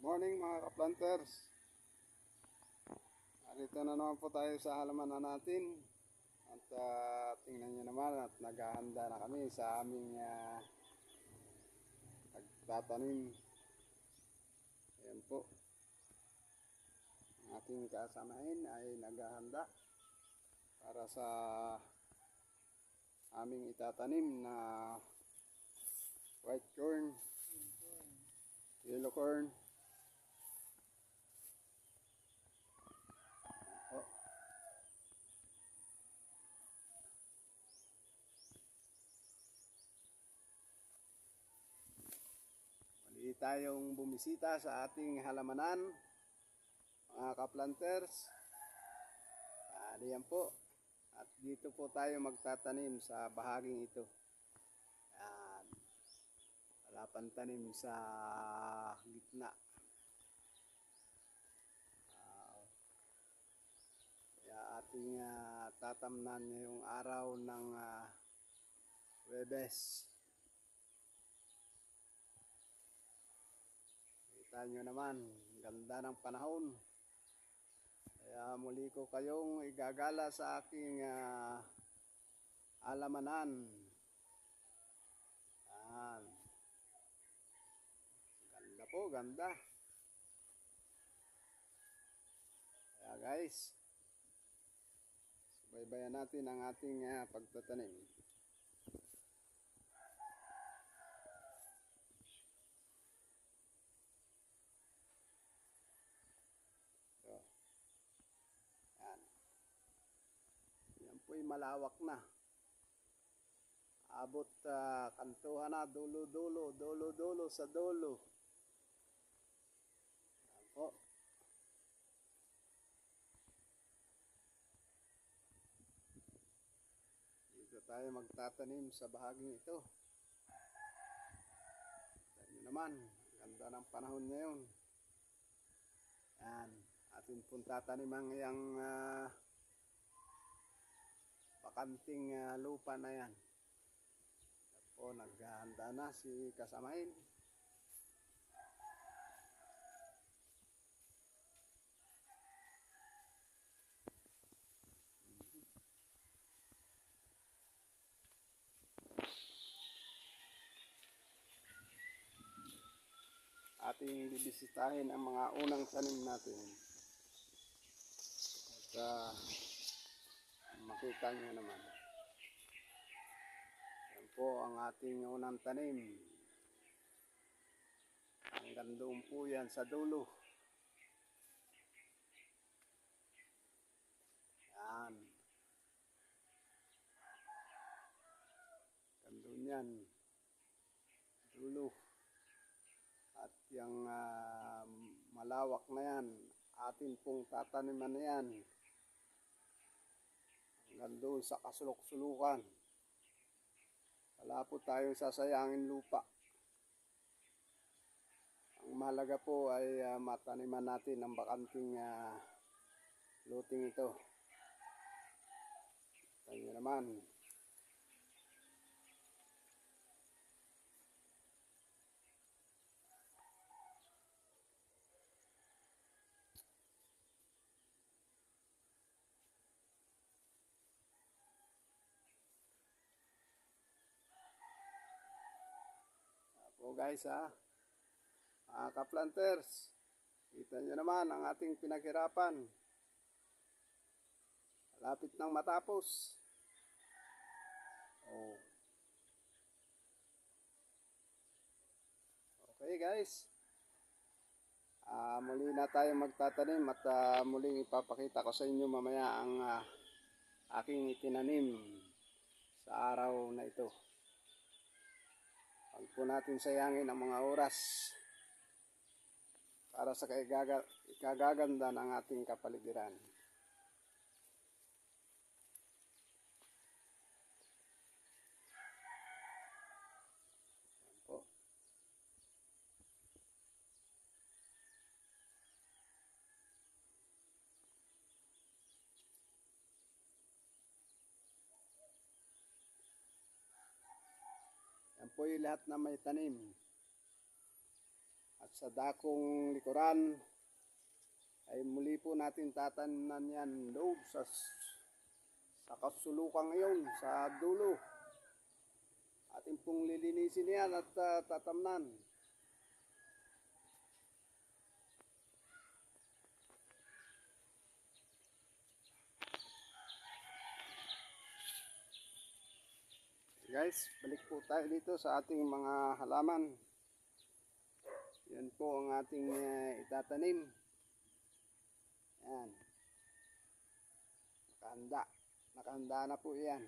Morning mga ka-planters. Dito na naman po tayo sa halaman na natin. At tingnan nyo naman at naghahanda na kami sa aming pagtatanim. Ayan po. Ang ating kasamain ay naghahanda para sa aming itatanim na white corn, yellow corn. Muli tayong bumisita sa ating halamanan, mga ka-planters. Diyan po. At dito po tayo magtatanim sa bahaging ito. Yan. Wala pang tanim sa gitna. Kaya ating tatamnan ngayong araw ng Huwebes. Kita nyo naman, ganda ng panahon. Kaya muli ko kayong igagala sa aking alamanan. Yan. Ganda po, ganda. Kaya guys, subaybayan natin ang ating pagtatanim. Yan po'y malawak na. Abot kantuhan na, dulo sa dulo. Yan po. Dito tayo magtatanim sa bahaging ito. Tignan nyo naman, ganda ng panahon ngayon. Yan, atin pong tatanim ang iyang bakanting lupa na yan. Po, naghahanda na si kasamain. Ating bibisitahin ang mga unang tanim natin. At makita nyo naman. Yan po ang ating unang tanim. Hanggang doon po yan sa dulo. Yan. Hanggang doon yan. Dulo. At yung malawak na yan, atin pong tataniman na yan. Hanggang doon sa kasulok-sulukan. Wala po tayong sasayangin lupa. Ang mahalaga po ay mataniman natin ang bakanting luting ito. Tingnan nyo naman. O guys mga ka-planters, kita nyo naman ang ating pinaghirapan. Malapit nang matapos. Okay guys, muli na tayo magtatanim at muling ipapakita ko sa inyo mamaya ang aking itinanim sa araw na ito. Huwag po natin sayangin ang mga oras para sa ikagaganda ng ating kapaligiran. Yan po. Yan po yung lahat na may tanim. At sa dakong likuran ay muli po natin tatanan yan loob sa kasulukang iyon, sa dulo. Ating pong lilinisin yan at tatamnan. Guys, balik po tayo dito sa ating mga halaman. Yan po ang ating itatanim. Yan. Nakahanda. Nakahanda na po yan.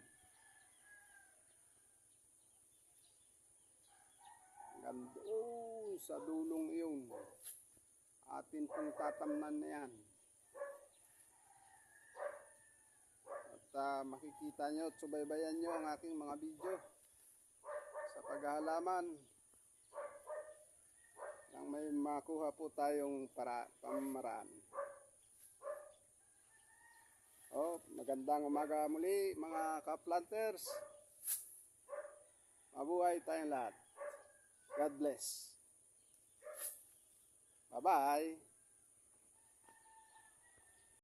Hanggang doon sa dulong iyon. Atin pong tatamnan na yan. At makikita nyo at subaybayan nyo ang aking mga video sa paghahalaman nang may makuha po tayong pamaraan. Magandang umaga muli mga ka-planters. Mabuhay tayong lahat. God bless. Bye-bye.